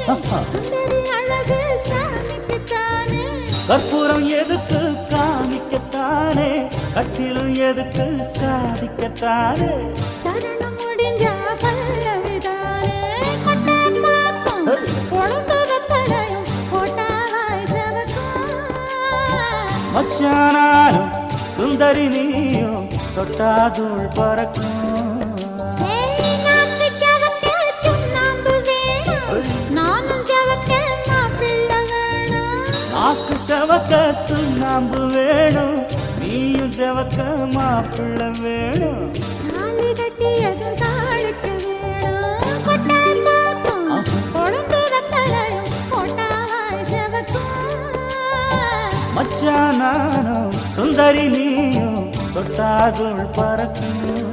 சுந்தரி அழகு சாமிக்குத்தானே கற்பூரம் எதுக்கு காமிக்கத்தானே கட்டிலும் எதுக்கு சாதிக்கத்தானே சரணம் முடிஞ்சா பல்லவிதானே கொட்டை பாக்கும் பொழுது வெத்தலையும் போட்டாவாய் செவக்கும் மச்சானாலும் சுந்தரி நீயும் தொட்டாதுள் பறக்கும் நாக்கு செவக்க சுண்ணாம்பு வேணும் நீயும் செவக்க மாப்பிள்ளை வேணும் தாலி கட்டியதும் தாளுக்கு வேணும் கொட்டை பாக்கும் பொழுது வெத்தலையும் போட்டாவாய் செவக்கும் மச்சானாலும் சுந்தரி நீயும் தொட்டாதுள் பறக்கும்